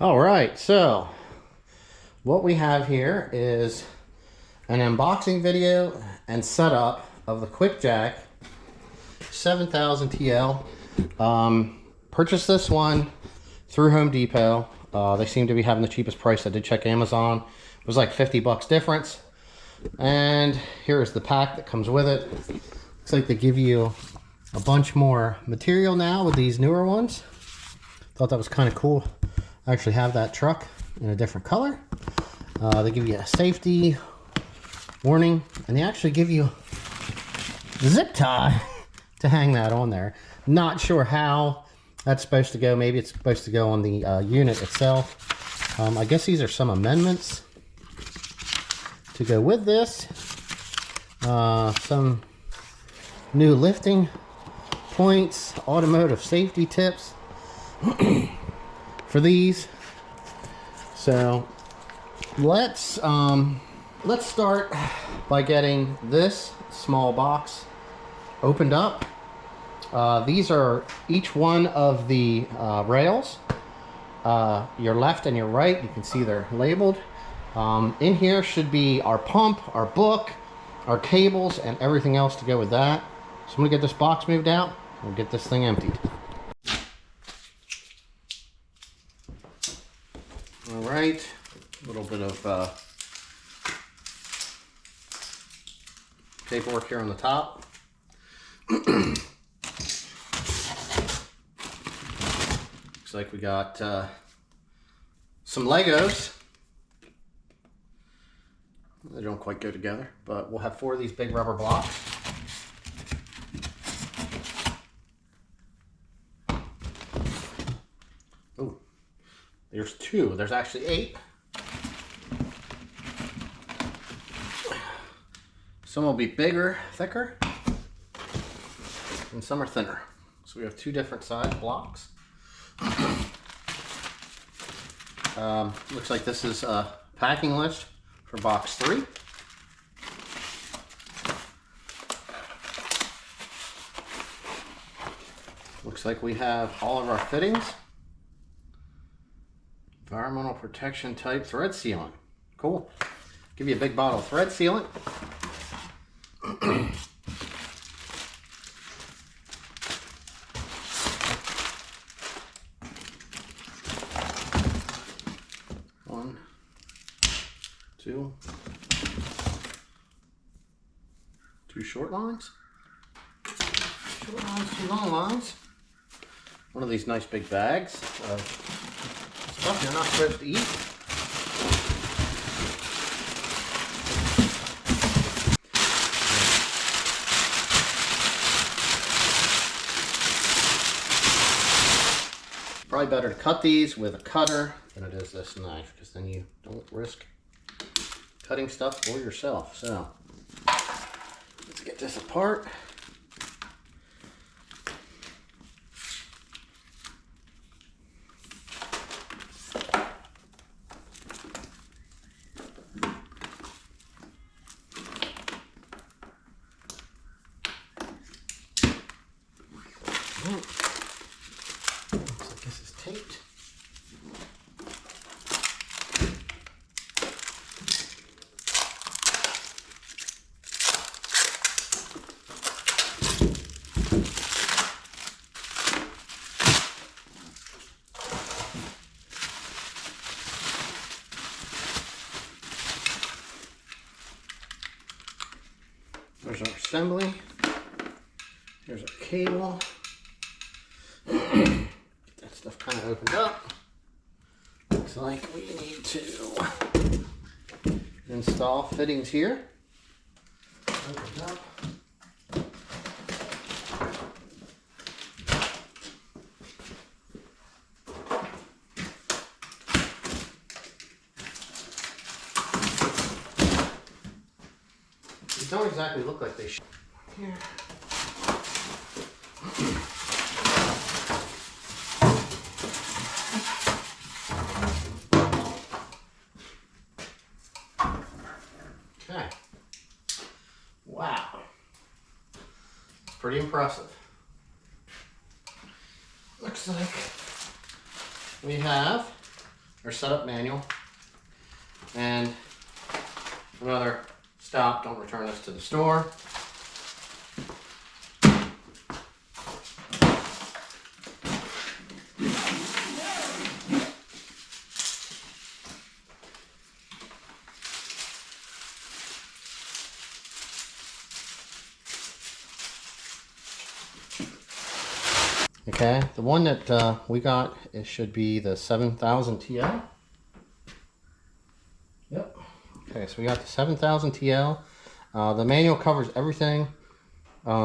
All right, so what we have here is an unboxing video and setup of the QuickJack 7000 TL. Purchased this one through Home Depot. They seem to be having the cheapest price. I did check Amazon. It was like 50 bucks difference. And here's the pack that comes with it. Looks like they give you a bunch more material now with these newer ones. Thought that was kind of cool. I actually have that truck in a different color. They give you a safety warning, and they actually give you a zip tie to hang that on there. Not sure how that's supposed to go. Maybe it's supposed to go on the unit itself. I guess these are some amendments to go with this. Some new lifting points, automotive safety tips for these. So let's start by getting this small box opened up. These are each one of the rails, your left and your right. You can see they're labeled. In here should be our pump, our book, our cables, and everything else to go with that. So I'm gonna get this box moved out. We'll get this thing emptied. All right, a little bit of paperwork here on the top. Looks like we got some Legos. They don't quite go together, but we'll have 4 of these big rubber blocks. Oh, there's 2. There's actually 8. Some will be bigger, thicker, and some are thinner. So we have 2 different size blocks. Looks like this is a packing list for box 3. Looks like we have all of our fittings. Environmental protection type thread sealant. Cool. Give you a big bottle of thread sealant. One, 2 short lines. Short lines, 2 long lines. One of these nice big bags of stuff you're not supposed to eat. Probably better to cut these with a cutter than it is this knife, because then you don't risk cutting stuff for yourself. So let's get this apart. Looks like this is taped. There's our assembly. Here's our cable. Get that stuff kind of opened up. Looks like we need to install fittings here. Opened up. These don't exactly look like they should. Here. Okay. Wow. Pretty impressive. Looks like we have or setup manual, and another stop, don't return this to the store. Okay, the one that we got, it should be the 7000 TL. Yep. Okay, so we got the 7000 TL. The manual covers everything.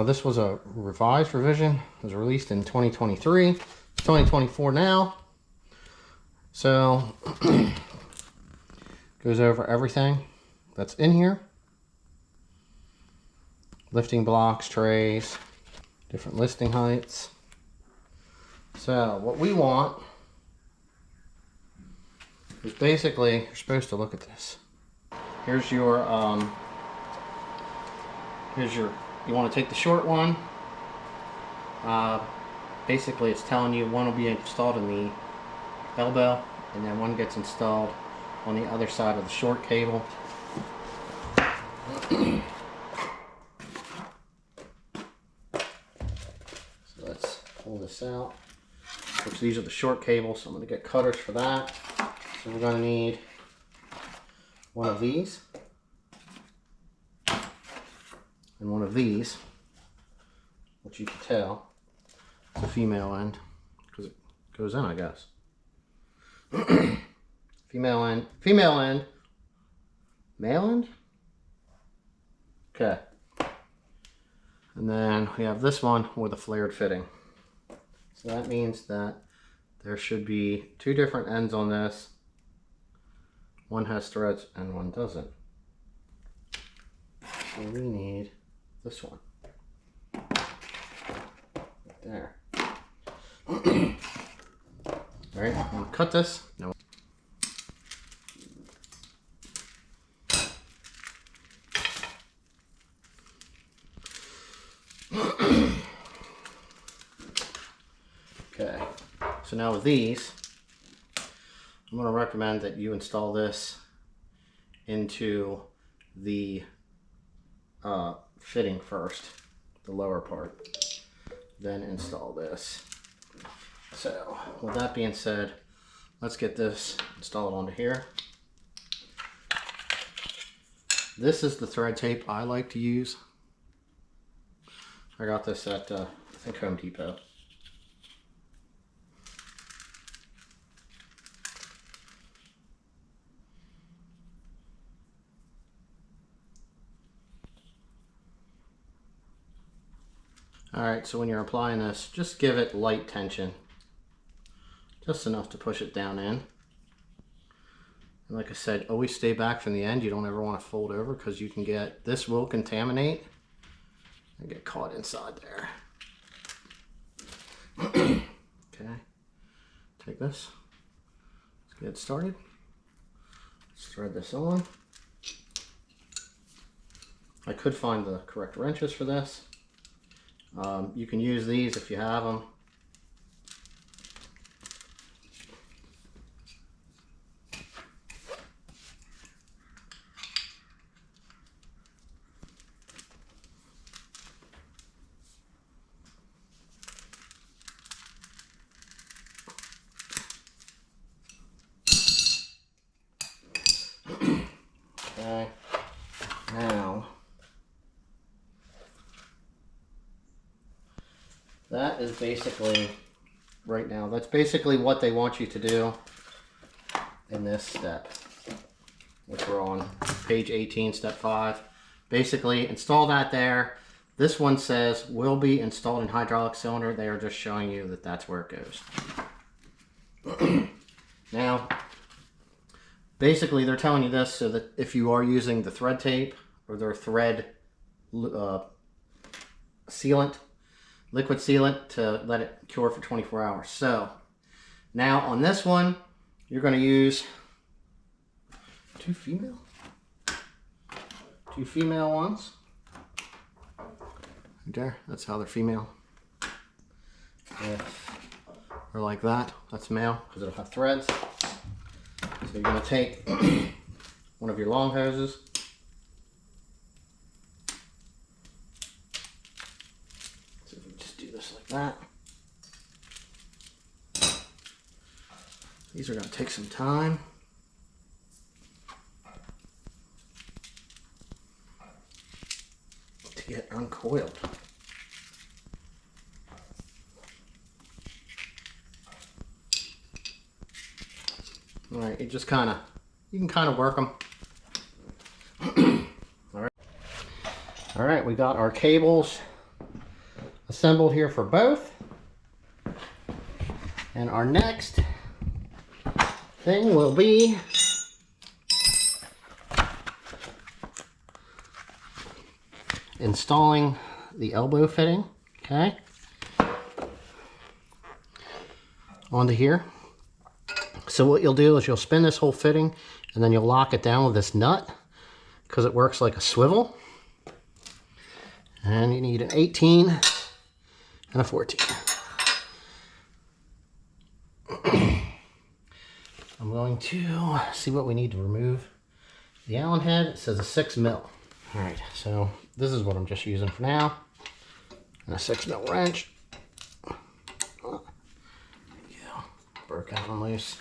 This was a revised revision. It was released in 2023. It's 2024 now. So, goes over everything that's in here. Lifting blocks, trays, different listing heights. So what we want is basically, you're supposed to look at this. Here's your, you want to take the short one. Basically it's telling you one will be installed in the elbow, and then one gets installed on the other side of the short cable. So let's pull this out. Which these are the short cables, so I'm going to get cutters for that. So we're going to need one of these and one of these, which you can tell it's a female end because it goes in, I guess. Female end, male end. Okay, and then we have this one with a flared fitting. So that means that there should be two different ends on this. One has threads and one doesn't. So we need this one. Right there. Alright, I'm going to cut this. No. Okay, so now with these, I'm going to recommend that you install this into the fitting first, the lower part, then install this. So with that being said, let's get this installed onto here. This is the thread tape I like to use. I got this at I think Home Depot. Alright, so when you're applying this, just give it light tension. Just enough to push it down in. And like I said, always stay back from the end. You don't ever want to fold over because you can get, this will contaminate and get caught inside there. Okay, take this. Let's get it started. Let's thread this on. I could find the correct wrenches for this. You can use these if you have them. Okay, now that is basically, right now, that's basically what they want you to do in this step, which we're on page 18, step 5. Basically, install that there. This one says will be installed in hydraulic cylinder. They are just showing you that that's where it goes. Now, basically, they're telling you this so that if you are using the thread tape or their thread sealant, liquid sealant, to let it cure for 24 hours. So now on this one, you're going to use two female ones. Right there, that's how they're female. If they're like that, that's male because it'll have threads. So you're going to take one of your long hoses. So if we just do this like that. These are going to take some time. To get uncoiled. All right, you can kind of work them. All right, we got our cables assembled here for both. And our next thing will be installing the elbow fitting, okay, onto here. So what you'll do is you'll spin this whole fitting and then you'll lock it down with this nut because it works like a swivel. And you need an 18 and a 14. I'm going to see what we need to remove. The Allen head, it says a 6 mil. All right, so this is what I'm just using for now. And a 6 mil wrench. There you go. Broke that one loose.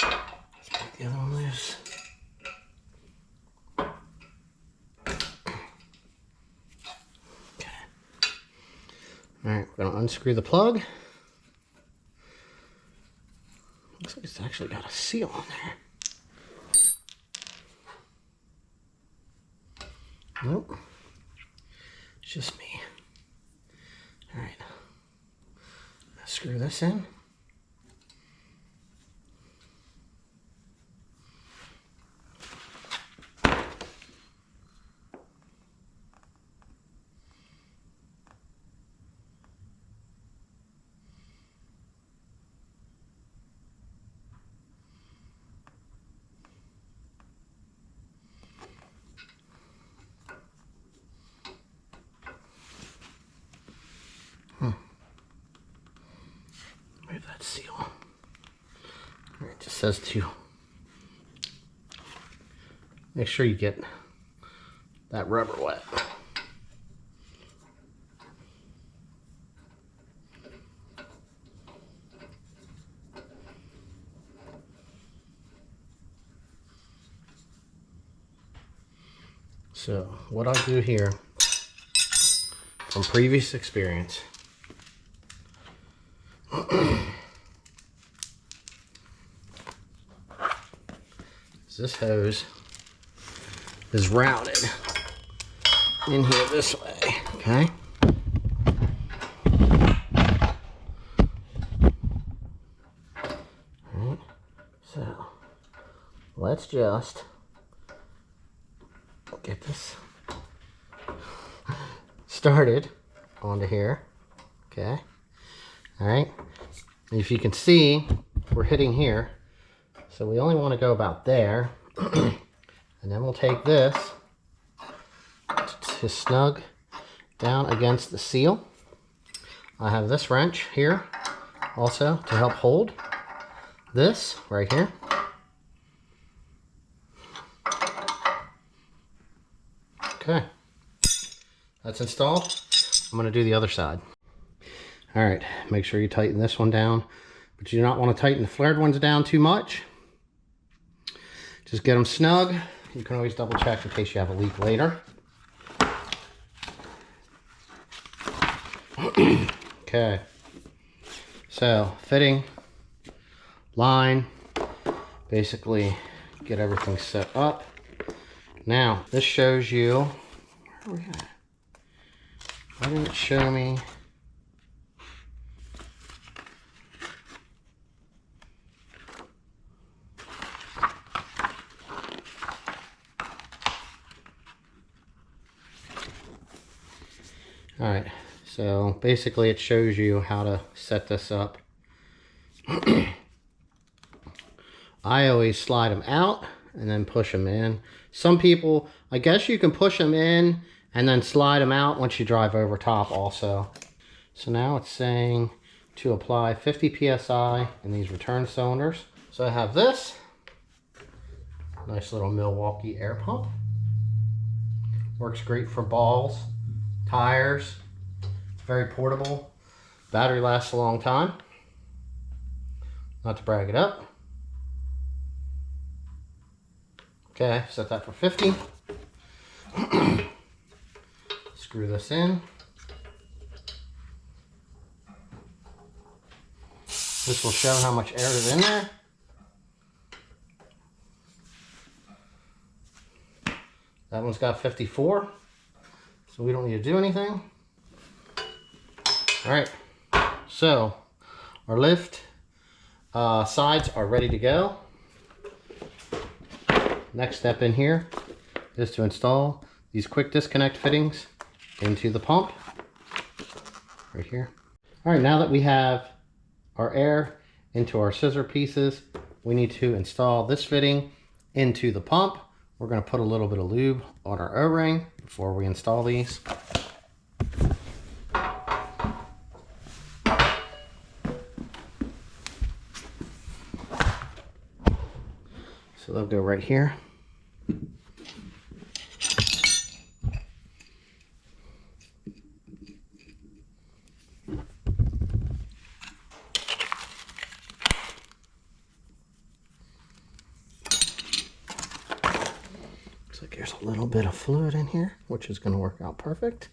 Let's break the other one loose. Okay. All right, we're gonna unscrew the plug. Looks like it's actually got a seal on there. Nope. It's just me. All right. Let's screw this in. Move that seal. All right, it just says to make sure you get that rubber wet. So what I do here, from previous experience, this hose is routed in here this way, okay? All right, so let's just get this started onto here, okay? All right, and if you can see, we're hitting here. So we only want to go about there. And then we'll take this to snug down against the seal. I have this wrench here also to help hold this right here. Okay, that's installed. I'm going to do the other side. All right, make sure you tighten this one down, but you do not want to tighten the flared ones down too much. Just get them snug. You can always double check in case you have a leak later. Okay, so fitting, line, basically get everything set up. Now, this shows you, where are we at? Why didn't it show me? All right, so basically it shows you how to set this up. I always slide them out and then push them in. Some people, I guess you can push them in and then slide them out once you drive over top also. So now it's saying to apply 50 PSI in these return cylinders. So I have this, Nice little Milwaukee air pump. Works great for balls, tires. It's very portable. Battery lasts a long time. Not to brag it up. Okay, set that for 50. Screw this in. This will show how much air is in there. That one's got 54, so we don't need to do anything. All right, so our lift sides are ready to go. Next step in here is to install these quick disconnect fittings into the pump right here. All right, now that we have our air into our scissor pieces, we need to install this fitting into the pump. We're going to put a little bit of lube on our O-ring before we install these. So they'll go right here. Looks like there's a little bit of fluid in here, which is going to work out perfect.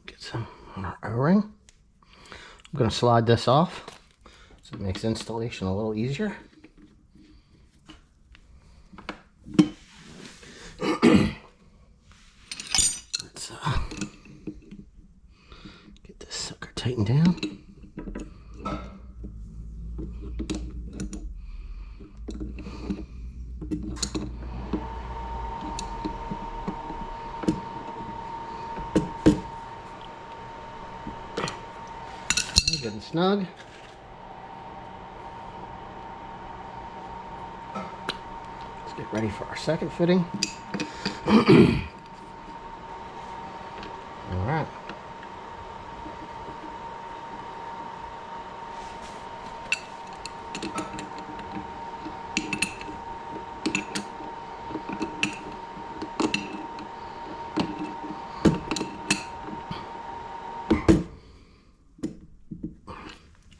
Get some on our O-ring. I'm going to slide this off so it makes installation a little easier. Let's get this sucker tightened down. Good and snug. Let's get ready for our second fitting. All right.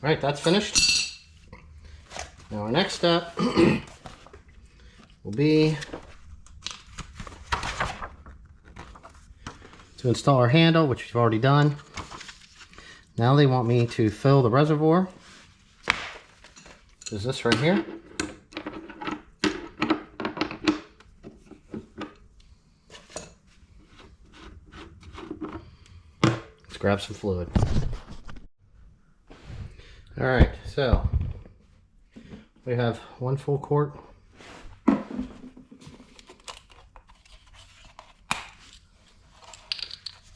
All right, that's finished. Now our next step will be to install our handle, which we've already done. Now they want me to fill the reservoir. Is this right here? Let's grab some fluid. All right, so we have 1 full quart.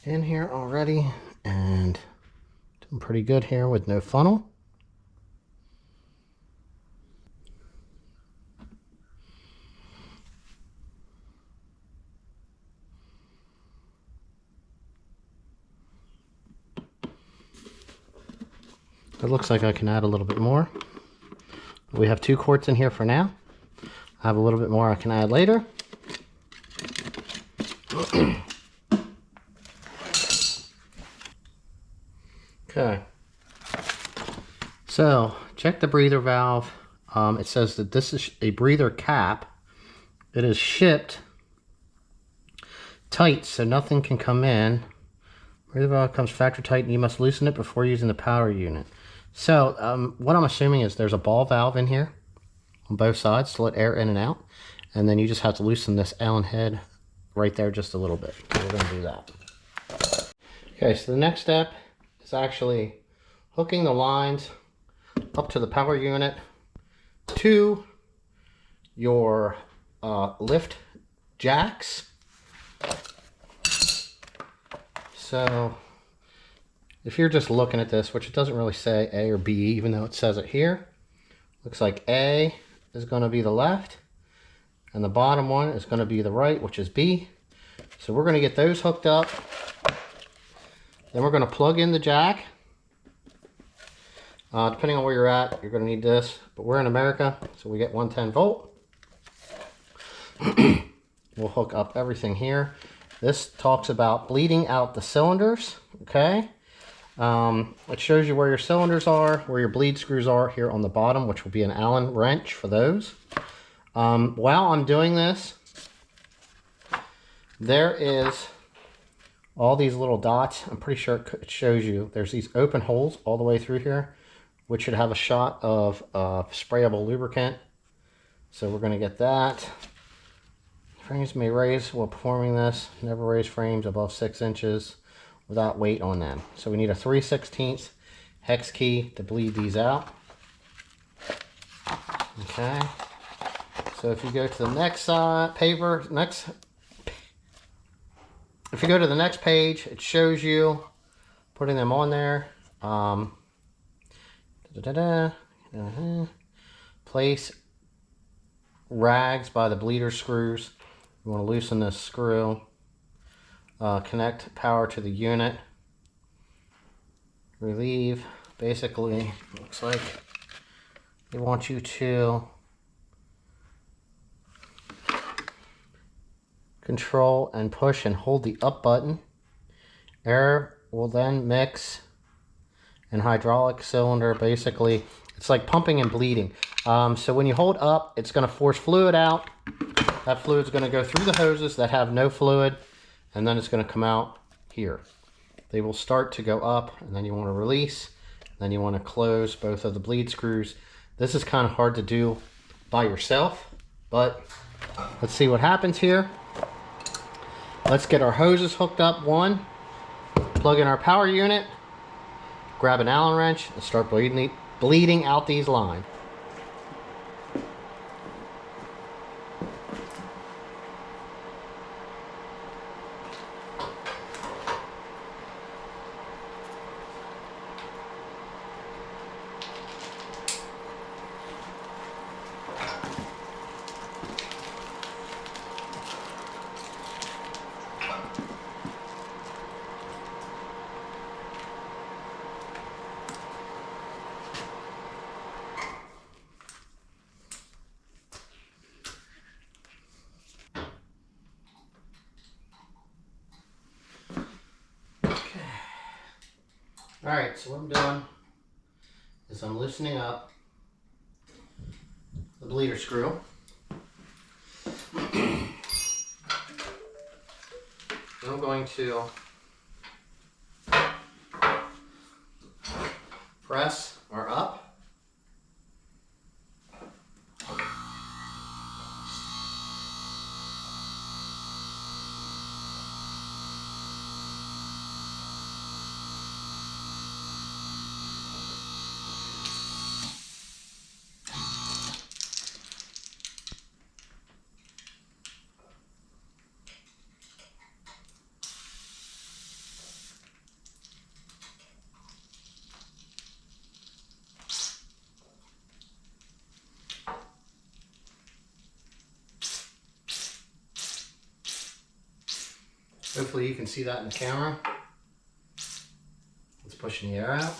In here already, and doing pretty good here with no funnel. It looks like I can add a little bit more. We have 2 quarts in here for now. I have a little bit more I can add later. Okay. So, check the breather valve. It says that this is a breather cap. It is shipped tight so nothing can come in. Breather valve comes factory tight and you must loosen it before using the power unit. So what I'm assuming is there's a ball valve in here on both sides to let air in and out. And then you just have to loosen this Allen head right there just a little bit. So we're going to do that. Okay, so the next step is actually hooking the lines up to the power unit to your lift jacks. So if you're just looking at this, which it doesn't really say A or B, even though it says it here, looks like A is going to be the left, and the bottom one is going to be the right, which is B. So we're going to get those hooked up Then we're going to plug in the jack. Depending on where you're at, you're going to need this. But we're in America, so we get 110 volt. We'll hook up everything here. This talks about bleeding out the cylinders, okay? It shows you where your cylinders are, where your bleed screws are here on the bottom, which will be an Allen wrench for those. While I'm doing this, there is all these little dots. I'm pretty sure it shows you. There's these open holes all the way through here, which should have a shot of sprayable lubricant. So we're going to get that. Frames may raise while performing this. Never raise frames above 6 inches without weight on them. So we need a 3/16 hex key to bleed these out. Okay. So if you go to the next if you go to the next page, it shows you putting them on there. Place rags by the bleeder screws. You want to loosen this screw. Connect power to the unit. Relieve. Basically, looks like they want you to control and push and hold the up button. Air will then mix and hydraulic cylinder. Basically, it's like pumping and bleeding. So when you hold up, it's going to force fluid out. That fluid is going to go through the hoses that have no fluid, and then it's going to come out here. They will start to go up, and then you want to release. Then you want to close both of the bleed screws. This is kind of hard to do by yourself, but let's see what happens here. Let's get our hoses hooked up. One, plug in our power unit, grab an Allen wrench, and start bleeding out these lines. Alright, so what I'm doing is I'm loosening up the bleeder screw. I'm going to press or up. Hopefully you can see that in the camera. It's pushing the air out.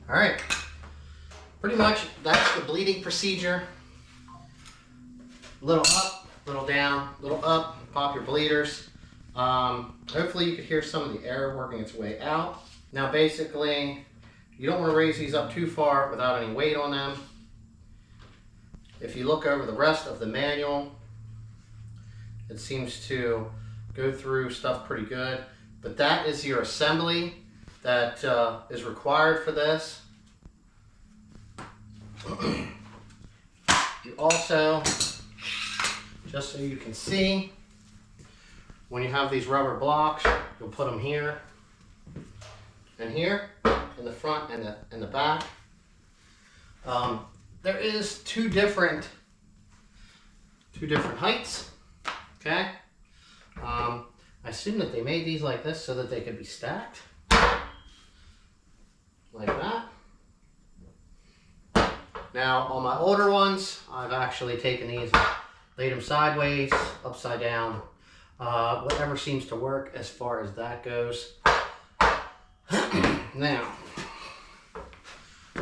All right, pretty much that's the bleeding procedure. Little up, little down, little up, pop your bleeders. Hopefully you could hear some of the air working its way out. Now basically, you don't want to raise these up too far without any weight on them. If you look over the rest of the manual, it seems to go through stuff pretty good. But that is your assembly that is required for this. You also, just so you can see, when you have these rubber blocks, you'll put them here and here in the front and the back. There is two different heights. Okay. I assume that they made these like this so that they could be stacked like that. Now on my older ones, I've actually taken these and laid them sideways, upside down, whatever seems to work as far as that goes. Now,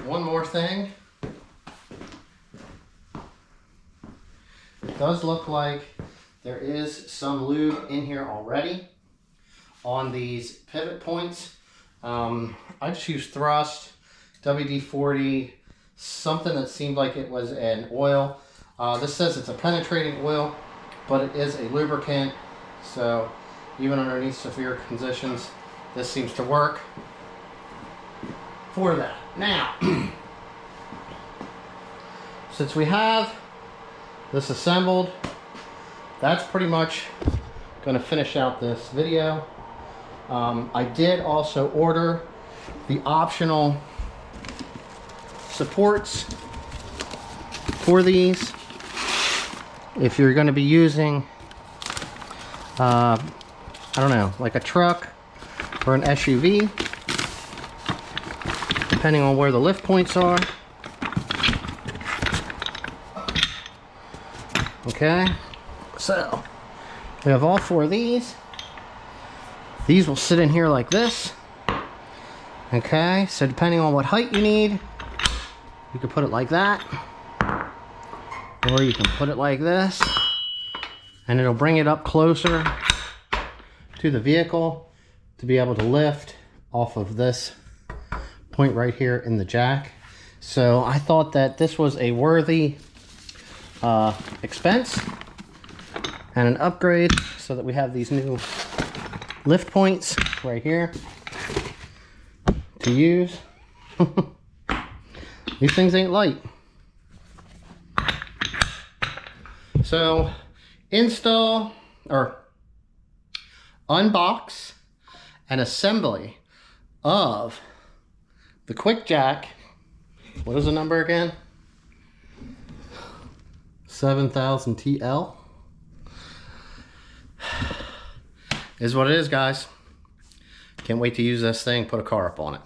one more thing. It does look like there is some lube in here already on these pivot points. I just used Thrust, WD-40, something that seemed like it was an oil. This says it's a penetrating oil, but it is a lubricant. So even underneath severe conditions, this seems to work for that. Now, since we have this assembled, that's pretty much going to finish out this video. I did also order the optional supports for these. If you're going to be using, I don't know, like a truck or an SUV, depending on where the lift points are. Okay, so we have all four of these. These will sit in here like this. Okay, so depending on what height you need, you can put it like that, or you can put it like this, and it'll bring it up closer to the vehicle to be able to lift off of this point right here in the jack. So I thought that this was a worthy expense and an upgrade, so that we have these new lift points right here to use. These things ain't light. So install or unbox an assembly of the Quick Jack. What is the number again? 7000 TL is what it is, guys. Can't wait to use this thing, put a car up on it.